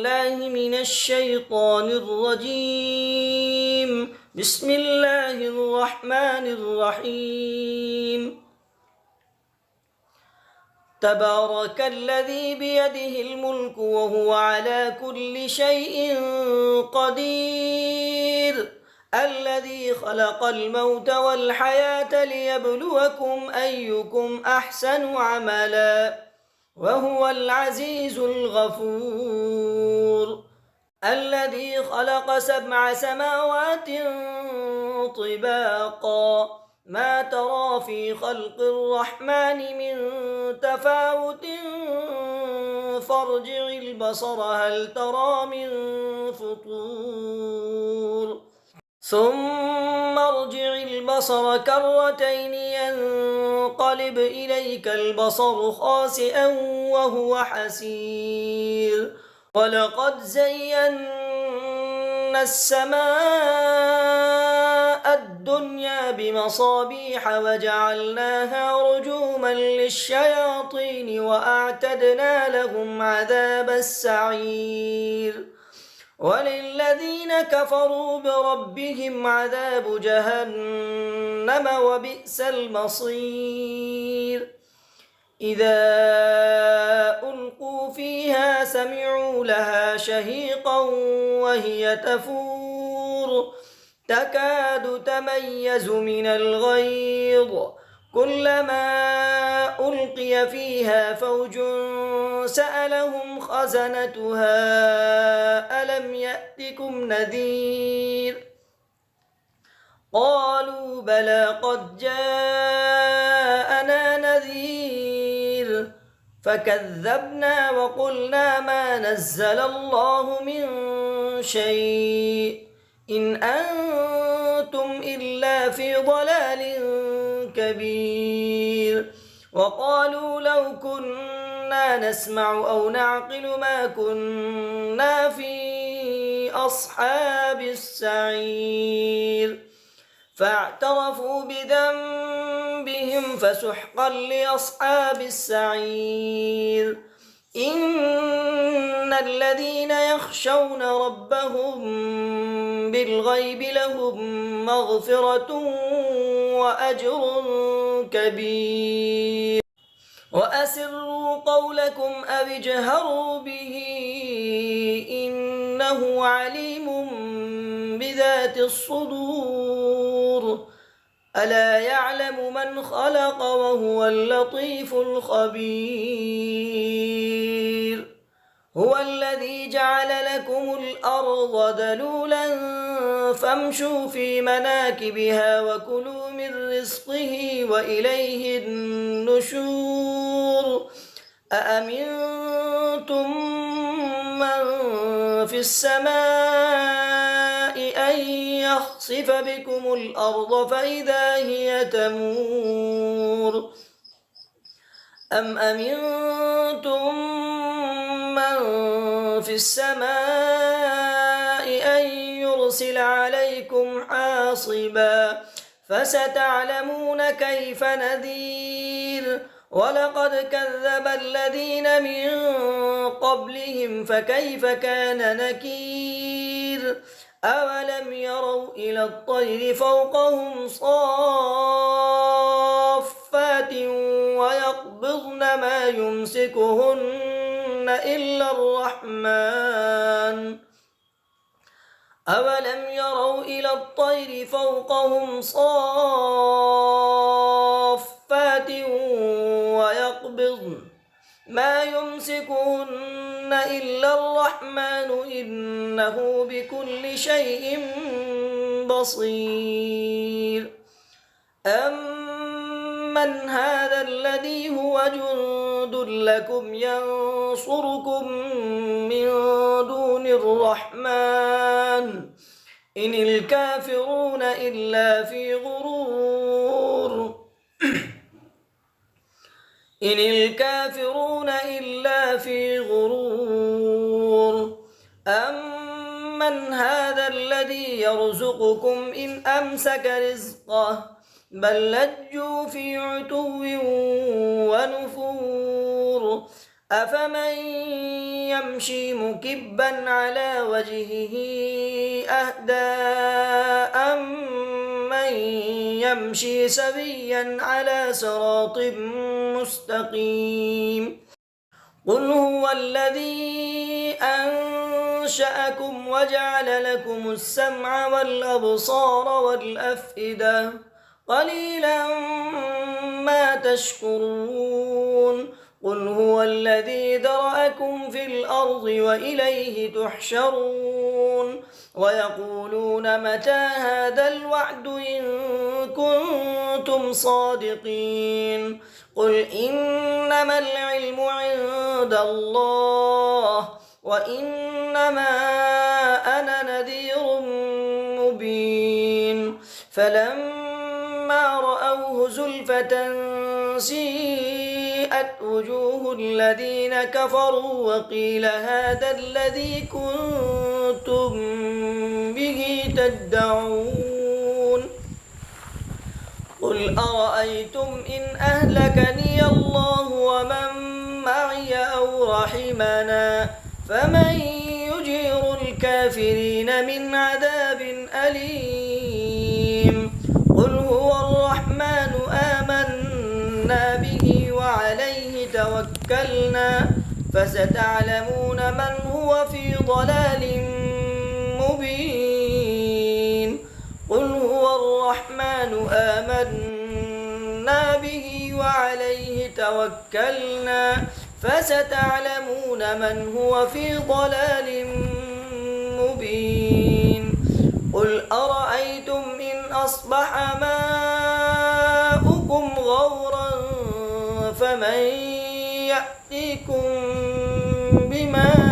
بالله من الشيطان الرجيم. بسم الله الرحمن الرحيم. تبارك الذي بيده الملك وهو على كل شيء قدير، الذي خلق الموت والحياة ليبلوكم أيكم أحسن عملا، وهو العزيز الغفور، الذي خلق 7 سماوات طباقا، ما ترى في خلق الرحمن من تفاوت فارجع البصر هل ترى من فطور، ثم ارجع البصر كرتين ينقلب إليك البصر خاسئا وهو حسير، ولقد زينا السماء الدنيا بمصابيح وجعلناها رجوما للشياطين وأعتدنا لهم عذاب السعير، وللذين كفروا بربهم عذاب جهنم وبئس المصير. إذا ألقوا فيها سمعوا لها شهيقا وهي تفور تكاد تميز من الغيظ، كلما ألقي فيها فوج سألهم خزنتها ألم يأتكم نذير، قالوا بلى قد جاءنا نذير، فكذبنا وقلنا ما نزل الله من شيء إن أنتم إلا في ضلال كبير، وقالوا لو كنا نسمع أو نعقل ما كنا في أصحاب السعير، فاعترفوا بذنبهم فسحقا لأصحاب السعير. إن الذين يخشون ربهم بالغيب لهم مغفرة وأجر كبير، وأسروا قولكم أو اجهروا به إنه عليم بذات الصدور، ألا يعلم من خلق وهو اللطيف الخبير. هو الذي جعل لكم الأرض ذلولا فامشوا في مناكبها وكلوا من رزقه وإليه النشور. أأمنتم من في السماء أن يخسف بكم الأرض فإذا هي تمور، أم أمنتم من في السماء أن يرسل عليكم حاصبا، فستعلمون كيف نذير. ولقد كذب الذين من قبلهم فكيف كان نكير. أولم يروا إلى الطير فوقهم صافات ويقبضن ما يمسكهن إلا الرحمن. أولم يروا إلى الطير فوقهم صافات ويقبضن ما يمسكهن إلا الرحمن إنه بكل شيء بصير. أمن هذا الذي هو جند لكم ينصركم من دون الرحمن إن الكافرون إلا في غرور. إن الكافرون إلا في غرور. أمن هذا الذي يرزقكم إن أمسك رزقه بل لجوا في عتو ونفور. أفمن يمشي مكبا على وجهه أهدى أمن يمشي سويا على صراط مستقيم قل هو الذي أنشأكم وجعل لكم السمع والأبصار والأفئدة قليلا ما تشكرون قل هو الذي ذرأكم في الأرض وإليه تحشرون ويقولون متى هذا الوعد إن كنتم صادقين قل إنما العلم عند الله وإنما أنا نذير مبين فلما رأوه زلفة سيئت وجوه الذين كفروا وقيل هذا الذي كنتم به تدعون قل أرأيتم إن أهلكني الله ومن معي أو رحمنا فمن يجير الكافرين من عذاب أليم قل هو الرحمن آمنا به وعليه توكلنا فستعلمون من هو في ضلال مبين قل هو الرحمن آمنا به وعليه توكلنا فستعلمون من هو في ضلال مبين قل أرأيتم إن أصبح ماؤكم غورا فمن يأتيكم بماء